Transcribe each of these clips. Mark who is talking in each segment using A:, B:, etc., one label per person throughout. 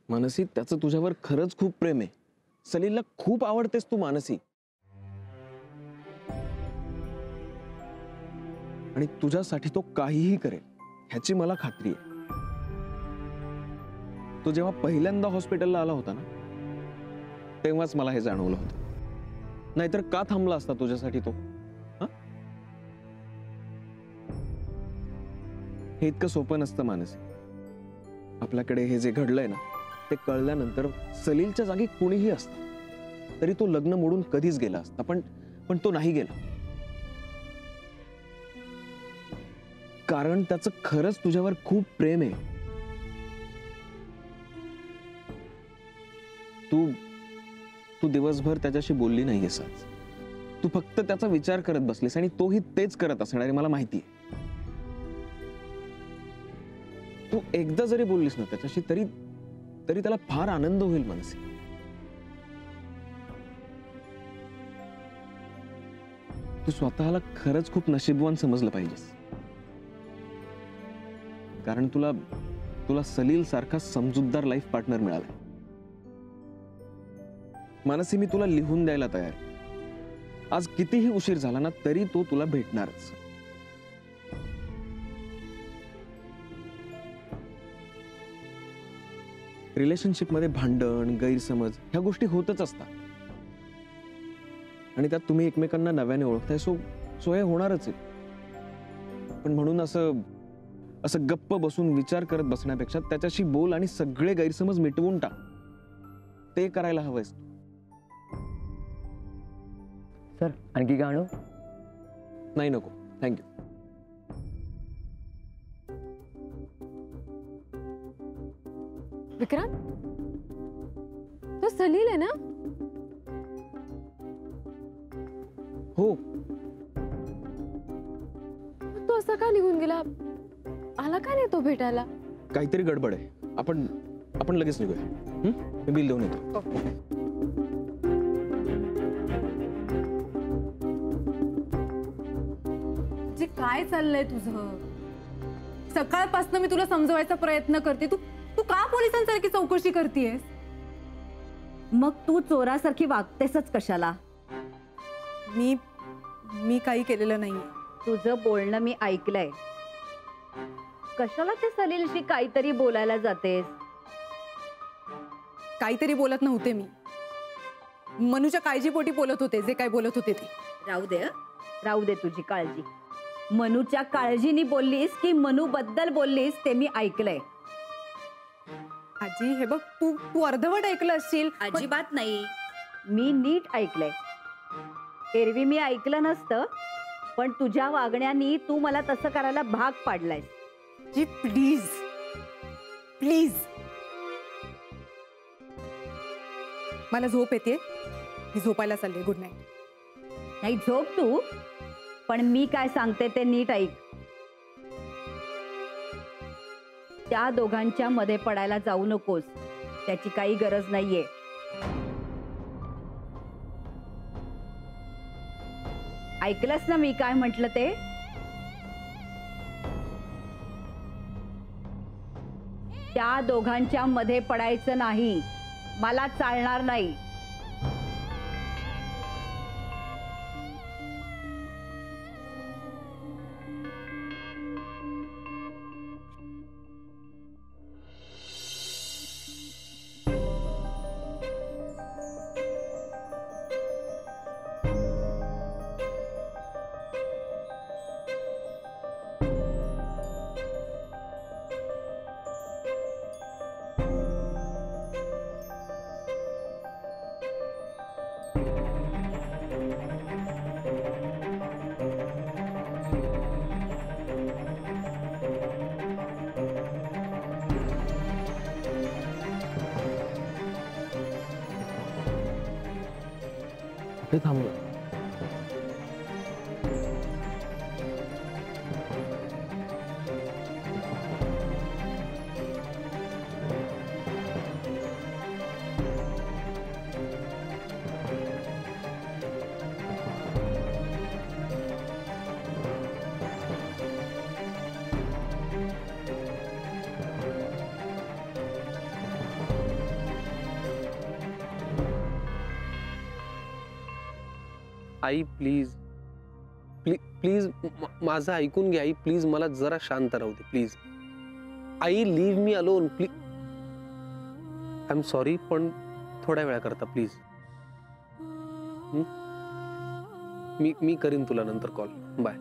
A: मानसी, त्याचं तुझ्यावर खरंच खूप प्रेम आहे. सलीलला खूप आवडतेस तू मानसी. आणि तुझ्यासाठी तो काहीही करेल ह्याची मला खात्री आहे. तो जेव्हा पहिल्यांदा हॉस्पिटलला आला होता ना, तेव्हाच मला हे जाणवलं होतं. नाहीतर का थांबला असता तुझ्यासाठी तो? हे इतकं सोपं नसतं मानसी. आपल्याकडे हे जे घडलंय ना, ते कळल्यानंतर सलीलच्या जागी कुणीही असतं तरी तो लग्न मोडून कधीच गेला असता. पण तो नाही गेला, कारण त्याचं खरंच तुझ्यावर खूप प्रेम आहे. तू दिवसभर त्याच्याशी बोलली नाहीयेस आज. तू फक्त त्याचा विचार करत बसलीस आणि तोही तेच करत असणार आहे, मला माहिती आहे. तू एकदा जरी बोललीस ना त्याच्याशी तरी त्याला फार आनंद होईल मानसी. तू स्वतःला खरंच खूप नशीबवान समजलं पाहिजेस, कारण तुला सलील सारखा समजूतदार लाईफ पार्टनर मिळाला. मानसी, मी तुला लिहून द्यायला तयार आहे. आज कितीही उशीर झाला ना तरी तो तुला भेटणारच. रिलेशनशिप मध्ये भांडण, गैरसमज ह्या गोष्टी होतच असतात आणि त्यात तुम्ही एकमेकांना नव्याने ओळखताय, सो हे होणारच आहे. पण म्हणून असं गप्प बसून विचार करत बसण्यापेक्षा त्याच्याशी बोल आणि सगळे गैरसमज मिटवून टाक. ते करायला हवंयस.
B: सर, आणखी काय आणू?
A: नाही, नको, थँक्यू.
C: विक्रांत, तो सलील आहे ना?
A: हो.
C: तो असा का निघून गेला? आला का नाही तो भेटायला?
A: काहीतरी गडबड आहे. आपण लगेच निघूया. मी बिल देऊन येतो.
D: जे काय चाललंय तुझं? सकाळपासून मी तुला समजवायचा प्रयत्न करते. तू का पोलिसांसारखी चौकशी करतेयस?
E: मग तू चोरासारखी वागतेसच कशाला?
D: मी काही केलेलं नाहीये.
E: तुझं बोलणं मी ऐकलंय. कशाला ते सलीलशी काहीतरी बोलायला जातेस?
D: काहीतरी बोलत नव्हते मी. मनूच्या काळजीपोटी बोलत होते. जे काय बोलत होते ते
E: राहू दे तुझी काळजी. मनूच्या काळजीनी बोललीस की मनू बद्दल बोललीस ते मी ऐकलंय.
D: आजी, हे बघ, तू अर्धवट ऐकलं असशील.
E: अजिबात नाही, मी नीट ऐकलंय. एरवी मी ऐकलं नसतं, पण तुझ्या वागण्यानी तू मला तसं करायला भाग पाडलायस.
D: जी, प्लीज प्लीज. मला झोप येते. मी झोपायला चालले. Good night.
E: नाही, झोप तू, पण मी काय सांगते ते नीट ऐक. त्या दोघांच्या मध्ये पडायला जाऊ नकोस. त्याची काही गरज नाहीये. ऐकलंस ना मी काय म्हटलं ते? त्या दोघांच्या मध्ये पडायचं नाही. मला चालणार नाही.
A: थांबलो.
F: आई प्लीज प्लीज माझं ऐकून घ्या आई, प्लीज मला जरा शांत राहू दे please. I leave me alone please. I am sorry, पण थोड्या वेळा करता प्लीज. मी करीन तुला नंतर call. Bye.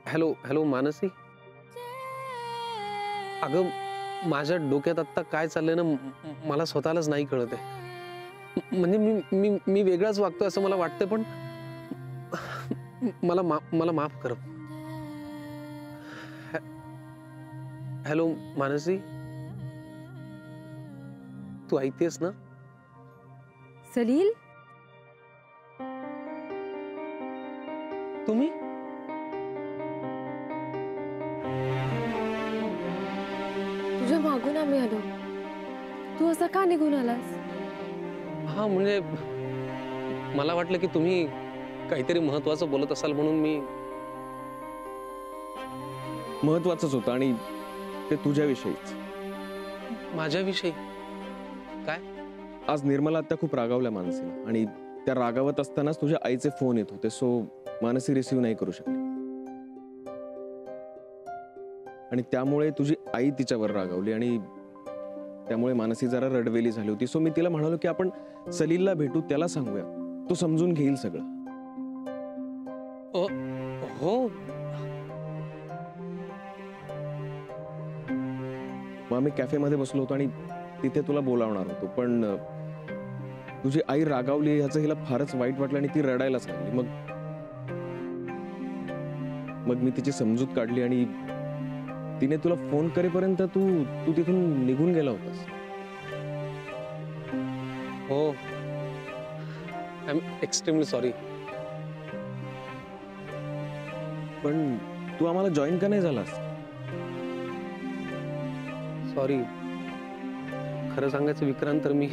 F: Hello hello Mansi. अगं माझ्या डोक्यात आत्ता काय चाललंय ना मला स्वतःलाच नाही कळत आहे. म्हणजे मी मी मी वेगळाच वागतोय असं मला वाटतंय, पण मला माफ कर. हॅलो मानसी, तू ऐकतेस ना?
C: सलील,
F: तुम्ही
C: तुझ्या मागून आम्ही आलो. तू असा का निघून आलास?
F: हा म्हणजे मला वाटलं की तुम्ही काहीतरी महत्वाचं बोलत असाल म्हणून मी.
A: महत्वाचंच होतं आणि ते तुझ्याविषयीच.
F: माझ्याविषयी काय?
A: आज निर्मला आत्या खूप रागावल्या मानसीला आणि त्या रागावत असतानाच तुझ्या आईचे फोन येत होते, सो मानसी रिसीव्ह नाही करू शकली आणि त्यामुळे तुझी आई तिच्यावर रागावली आणि त्यामुळे मानसी जरा रडवेली झाली होती. सो मी तिला म्हणालो की आपण सलीलला भेटू, त्याला सांगूया, तो समजून घेईल सगळं.
F: हो
A: मग आम्ही कॅफेमध्ये बसलो होतो आणि तिथे तुला बोलावणार होतो, पण तुझी आई रागावली ह्याचं हिला फारच वाईट वाटलं आणि ती रडायलाच लागली. मग मी तिची समजूत काढली आणि तिने तुला फोन करेपर्यंत तू तिथून निघून गेला होतास.
F: हो आय एम एक्स्ट्रीमली सॉरी.
A: पण तू आम्हाला जॉईन का नाही झालास?
F: सॉरी. खरं सांगायचं विक्रांत, तर मी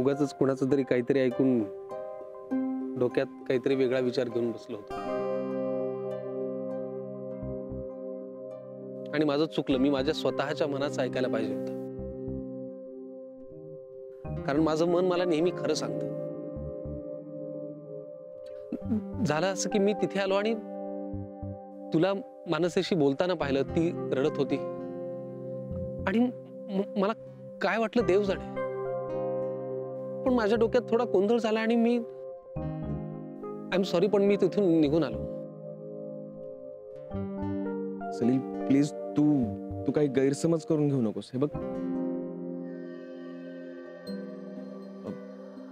F: उगाच कुणाचं तरी काहीतरी ऐकून डोक्यात काहीतरी वेगळा विचार घेऊन बसलो होतो आणि माझं चुकलं. मी माझ्या स्वतःच्या मनाचं ऐकायला पाहिजे होतं, कारण माझं मन मला नेहमी खरं सांगतं. झालं असं की मी तिथे आलो आणि तुला मानसीशी बोलताना पाहिलं, ती रडत होती आणि मला काय वाटलं देव जाणे, पण माझ्या डोक्यात थोडा गोंधळ झाला आणि मी आय एम सॉरी, पण मी तिथून निघून आलो.
A: सलील प्लीज, तू काही गैरसमज करून घेऊ नकोस. हे बघ,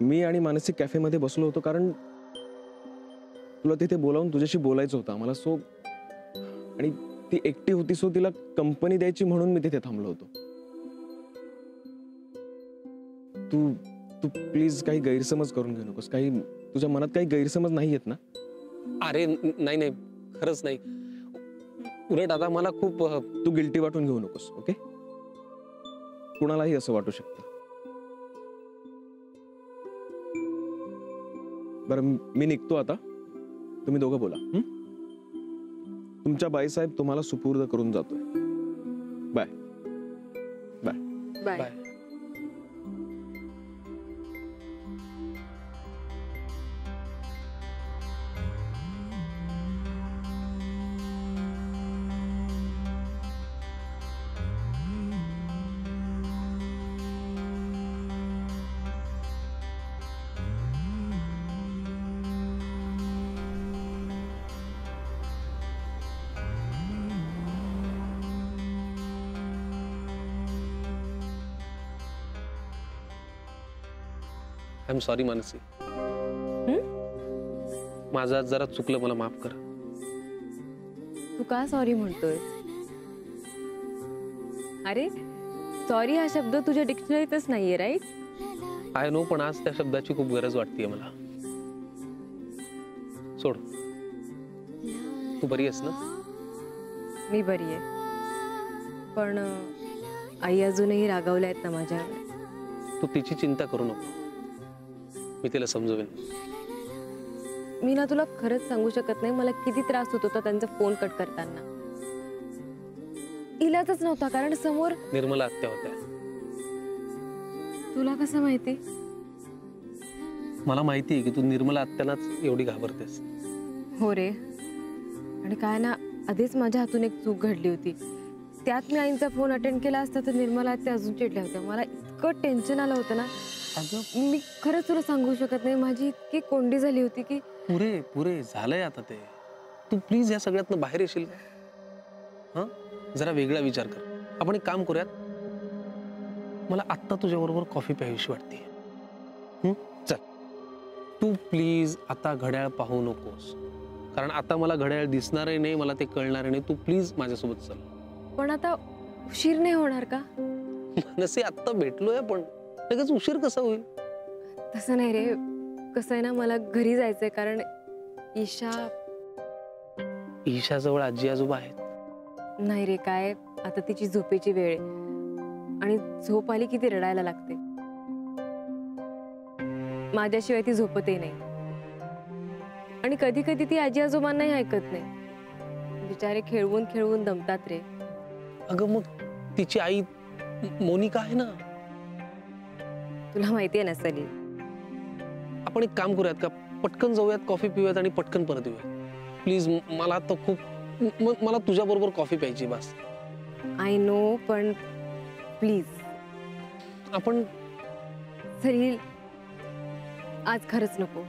A: मी आणि मानसी कॅफेमध्ये बसलो होतो कारण तुला तिथे बोलावून तुझ्याशी बोलायचं होतं आम्हाला. सो आणि ती एकटी होती, सो तिला कंपनी द्यायची म्हणून मी तिथे थांबलो होतो. तू प्लीज काही गैरसमज करून घेऊ नकोस. काही तुझ्या मनात काही गैरसमज नाही आहेत ना?
F: अरे नाही नाही, खरंच नाही. उलट आता मला खूप
A: तू गिल्टी वाटून घेऊ नकोस. ओके, कुणालाही असं वाटू शकतं. बरं, मी निघतो आता. तुम्ही दोघं बोला. तुमच्या बाईसाहेब तुम्हाला सुपूर्द करून जातोय. Bye bye
C: bye.
F: Bye. I am sorry Manasi. माझं आज जरा चुकलं, मला माफ कर.
C: तू का सॉरी म्हणतोय? अरे सॉरी हा शब्द तुझ्या डिक्शनरीतच नाहीये, राईट?
F: आय नो, पण आज त्या शब्दाची खूप गरज वाटतेय मला. सोड. तू बरी आहेस ना?
C: मी बरी आहे, पण आई अजूनही रागावल्या आहेत ना माझ्यावर.
F: तू तिची चिंता करू नको, मी तिला समजवेन.
C: मी ना तुला खरंच सांगू शकत नाही मला किती त्रास होत होता त्यांचा फोन कट करताना. इलाजच नव्हता, कारण समोर
F: निर्मला आत्या होत्या.
C: तुला कसं माहिती?
F: मला माहिती आहे की तू निर्मला आत्यालाच एवढी घाबरतेस.
C: हो रे, आणि काय ना, आधीच माझ्या हातून एक चूक घडली होती. त्यात मी आईंचा फोन अटेंड केला असता तर निर्मला त्या अजून चिडल्या होत्या. मला इतकं टेन्शन आलं होतं ना. मी खरंच तुला सांगू शकत नाही, माझी इतकी कोंडी झाली होती की.
F: पुरे पुरे झालंय आता ते. तू प्लीज या सगळ्यातनं बाहेर येशील का? हा, जरा वेगळा विचार कर. आपण एक काम करूयात, मला आत्ता तुझ्या बरोबर कॉफी प्यावीशी वाटते. चल तू प्लीज आता घड्याळ पाहू नकोस, कारण आता मला घड्याळ दिसणारही नाही, मला ते कळणार नाही. तू प्लीज माझ्यासोबत चल.
C: पण आता उशीर नाही होणार का?
F: नसे आत्ता भेटलोय आपण, लगेच उशीर कसा होईल?
C: तसं नाही रे, कसं आहे ना, मला घरी जायचंय, कारण
F: ईशाजवळ आजी आजोबा आहेत.
C: नाही रे, काय आता तिची झोपेची वेळ आहे आणि झोप आली की ती रडायला लागते. माझ्याशिवाय ती झोपतही नाही, आणि कधी कधी ती आजी आजोबांनाही ऐकत नाही. बिचारे खेळवून खेळवून दमतात रे.
F: अगं मग तिची आई मोनिका आहे ना.
C: तुला माहिती आहे ना सलील,
F: आपण एक काम करूयात का, पटकन जाऊयात, कॉफी पिऊयात आणि पटकन परत येऊयात. प्लीज, मला आता खूप, मला तुझ्या बरोबर कॉफी प्यायची बस.
C: आय नो, पण प्लीज.
F: आपण
C: सलील, आज खरंच नको.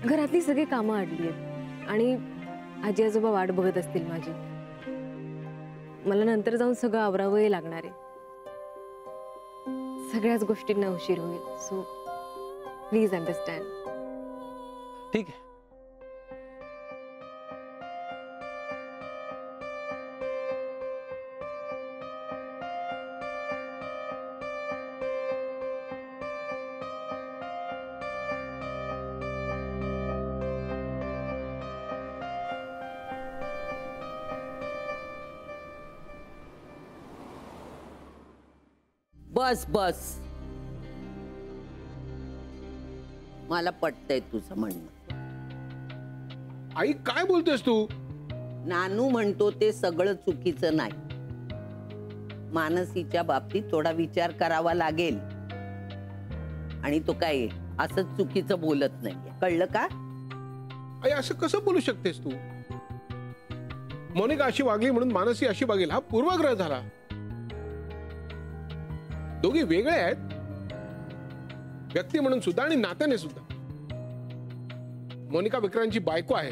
C: घरातली सगळी कामं अडली आहेत आणि आजी आजोबा वाट बघत असतील माझी. मला नंतर जाऊन सगळं आवरावंही लागणार आहे. सगळ्याच गोष्टींना उशीर होईल. So please understand.
F: ठीक आहे.
G: बस बस, मला पटतंय तुझं म्हणणं.
H: आई काय बोलतेस तू?
G: नानू म्हणतो ते सगळं चुकीचं नाही. मानसीच्या बाबतीत थोडा विचार करावा लागेल, आणि तो काय असं चुकीचं बोलत नाहीये, कळलं का?
H: आई असं कसं बोलू शकतेस तू? मोनिका अशी वागली म्हणून मानसी अशी वागेल हा पूर्वग्रह झाला. दोघी वेगळे आहेत, व्यक्ती म्हणून सुद्धा आणि नात्याने सुद्धा. मोनिका विक्रांतची बायको आहे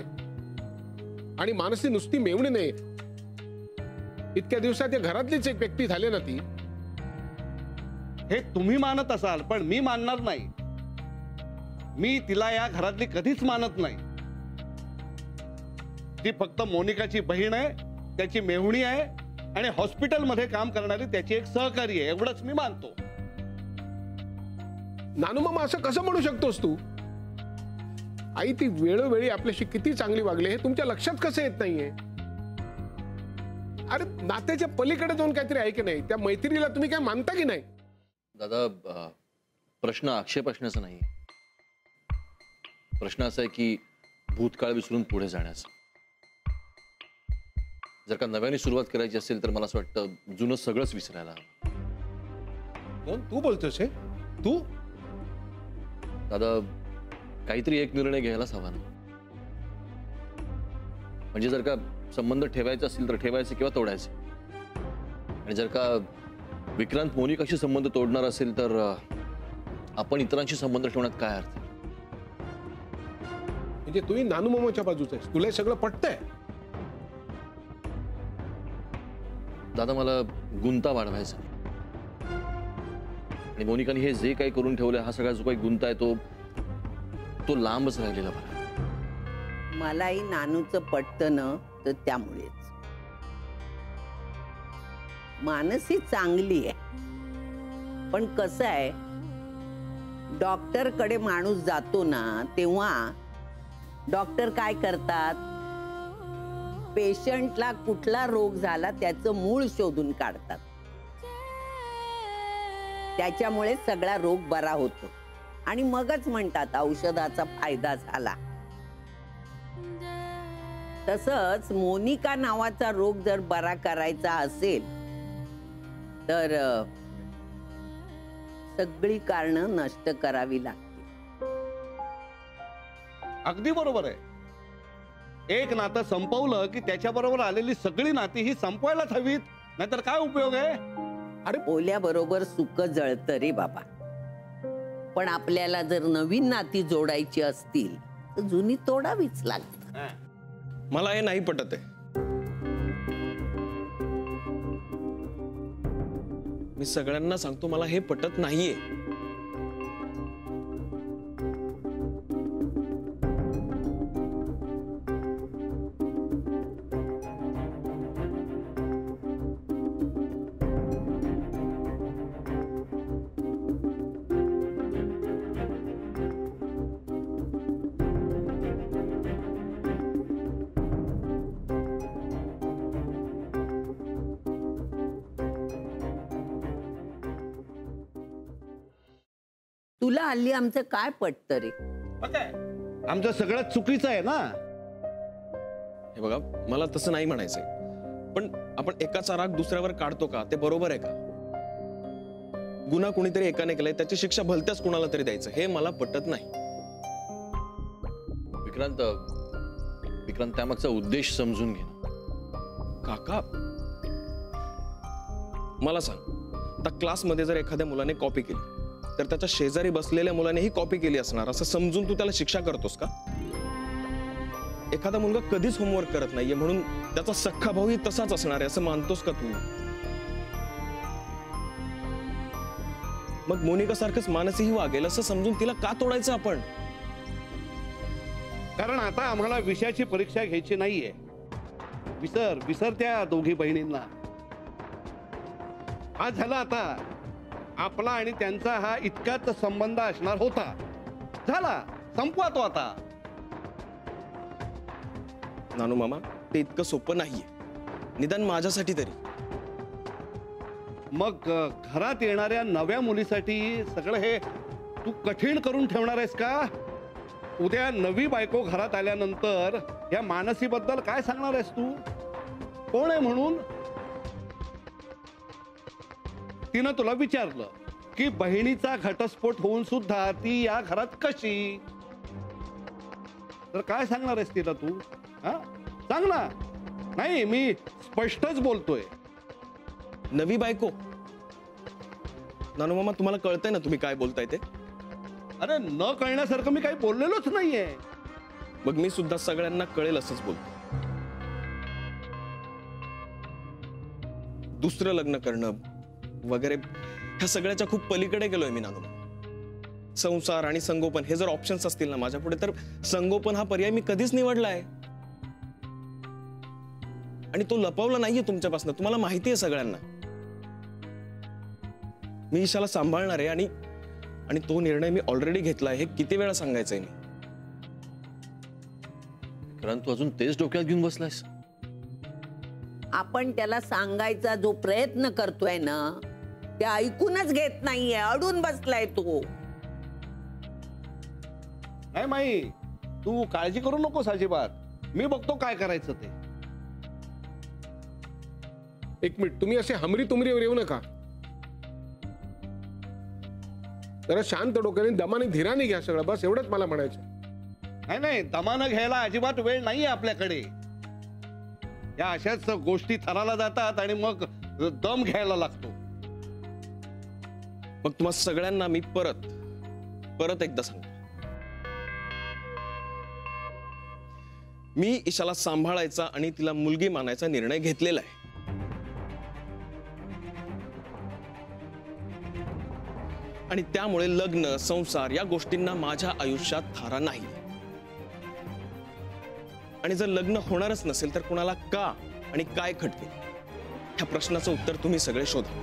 H: आणि मानसी नुसती मेवणी नाही. इतक्या दिवसात या घरातलीच एक व्यक्ती झाली ना ती.
I: हे तुम्ही मानत असाल, पण मी मानणार नाही. मी तिला या घरातली कधीच मानत नाही. ती फक्त मोनिकाची बहीण आहे, त्याची मेहुणी आहे आणि हॉस्पिटलमध्ये काम करणारी त्याची एक सहकारी आहे, एवढंच मी मानतो.
H: नानू मामा असं कसं म्हणू शकतोस तू? आई ती वेळोवेळी आपल्याशी किती चांगली वागली हे तुमच्या लक्षात कसं येत नाहीये? अरे नात्याच्या पलीकडे जाऊन काहीतरी आहे की नाही? त्या मैत्रीला तुम्ही काय मानता की नाही?
J: दादा, प्रश्न आक्षेप असण्याचा नाही. प्रश्न असा आहे की भूतकाळ विसरून पुढे जाण्याचा. जर का नव्याने सुरुवात करायची असेल तर मला असं वाटतं जुनं सगळंच विसरायला हवं.
H: कोण तू बोलतोस? हे तू?
J: दादा, काहीतरी एक निर्णय घ्यायलाच हवा ना. म्हणजे जर का संबंध ठेवायचा असेल तर ठेवायचे किंवा तोडायचे. आणि जर का विक्रांत मोनिकाशी संबंध तोडणार असेल तर आपण इतरांशी संबंध ठेवण्यात काय अर्थ?
H: म्हणजे तूही नानू मामाच्या बाजूच आहेस, तुला हे सगळं पटतंय?
J: दादा, मला गुंता वाढवायचा नाही. आणि मोनिकाने हे जे काही करून ठेवलंय, हा सगळा जो काही गुंता आहे तो लांबच राहिलेला बरा.
G: मलाही नानूचं पटतं ना, तर त्यामुळेच. मानसी चांगली आहे, पण कसं आहे, डॉक्टरकडे माणूस जातो ना, तेव्हा डॉक्टर काय करतात? पेशंटला कुठला रोग झाला त्याचं मूळ शोधून काढतात. त्याच्यामुळे सगळा रोग बरा होतो आणि मगच म्हणतात औषधाचा फायदा झाला. तसंच मोनिका नावाचा रोग जर बरा करायचा असेल तर सगळी कारणं नष्ट करावी लागतील.
I: अगदी बरोबर आहे. एक नातं संपवलं की त्याच्याबरोबर आलेली सगळी नाती ही संपवायलाच हवीत, नाहीतर काय उपयोग आहे?
G: अरे ओल्याबरोबर सुक जळतं रे बाबा. पण आपल्याला जर नवीन नाती जोडायची असतील तर जुनी तोडावीच लागतात.
A: मला हे नाही पटत आहे. मी सगळ्यांना सांगतो मला हे पटत नाहीये.
G: तुला हल्ली आमचं काय पटतं रे?
I: आमचं सगळं चुकीचं आहे ना.
A: हे बघा, मला तसं नाही म्हणायचंय, पण आपण एकाचा राग दुसऱ्यावर काढतो का? ते बरोबर आहे का? गुन्हा कुणीतरी एकाने केलाय, त्याची शिक्षा भलत्याच कुणाला तरी द्यायचं, हे मला पटत नाही.
J: विक्रांत त्यामागचा उद्देश समजून घे.
A: काका मला सांग, आता क्लासमध्ये जर एखाद्या मुलाने कॉपी केली तर त्याच्या शेजारी बसलेल्या मुलानेही कॉपी केली असणार असं समजून तू त्याला शिक्षा करतोस का? एखादा मुलगा कधीच होमवर्क करत नाहीये म्हणून त्याचा सख्खा भाऊही तसाच असणार आहे असं मानतोस का तू? मग मोनिका सारखंच मानसीही वागेल असं समजून तिला का तोडायचं आपण?
I: कारण आता आम्हाला विषयाची परीक्षा घ्यायची नाहीये. विसर त्या दोघी बहिणींना. आज झालं आता. आपला आणि त्यांचा हा इतकाच संबंध असणार होता. झाला, संपवा तो आता.
A: नानू मामा, ते इतकं सोपं नाहीये, निदान माझ्यासाठी तरी.
I: मग घरात येणाऱ्या नव्या मुलीसाठी सगळं हे तू कठीण करून ठेवणार आहेस का? उद्या नवी बायको घरात आल्यानंतर या मानसीबद्दल काय सांगणार आहेस तू? कोण आहे म्हणून? तिनं तुला विचारलं की बहिणीचा घटस्फोट होऊन सुद्धा ती या घरात कशी, तर काय सांगणार आहेस तिला तू? सांग ना. नाही, मी स्पष्टच बोलतोय.
A: नवी बायको? नानू मामा, तुम्हाला कळतंय ना तुम्ही काय बोलताय ते?
I: अरे न कळण्यासारखं मी काही बोललेलोच नाहीये.
A: मग मी सुद्धा सगळ्यांना कळेल असंच बोलतो. दुसरं लग्न करणं वगैरे ह्या सगळ्याच्या खूप पलीकडे गेलोय मी नानू. संसार आणि संगोपन हे जर ऑप्शन्स असतील ना माझ्या पुढे, तर संगोपन हा पर्याय मी कधीच निवडलाय आणि तो लपवला नाहीये तुमच्यापासून. तुम्हाला माहिती आहे सगळ्यांना. मी ईशाला सांभाळणार आहे आणि तो निर्णय मी ऑलरेडी घेतलाय. हे किती वेळा सांगायचंय मी?
J: विक्रांत, तू अजून तेच डोक्यात घेऊन बसलायस.
G: आपण त्याला सांगायचा जो प्रयत्न करतोय ना ते ऐकूनच घेत नाहीये. अडून बसलाय तो.
I: नाही माई, तू काळजी करू नकोस अजिबात. मी बघतो काय करायचं ते.
H: एक मिनिट, तुम्ही असे हमरी तुमरीवर येऊ नका. जरा शांत डोक्याने दमाने धीराने घ्या सगळं, बस एवढंच मला म्हणायचं.
I: नाही, दमानं घ्यायला अजिबात वेळ नाहीये आपल्याकडे. या अशाच गोष्टी थराला जातात आणि मग दम घ्यायला लागतो.
A: मग तुम्हा सगळ्यांना मी परत एकदा सांगतो, मी ईशाला सांभाळायचा आणि तिला मुलगी मानायचा निर्णय घेतलेला आहे. आणि त्यामुळे लग्न, संसार या गोष्टींना माझ्या आयुष्यात थारा नाही. आणि जर लग्न होणारच नसेल तर कुणाला का आणि काय खटके, ह्या प्रश्नाचं उत्तर तुम्ही सगळे शोधा.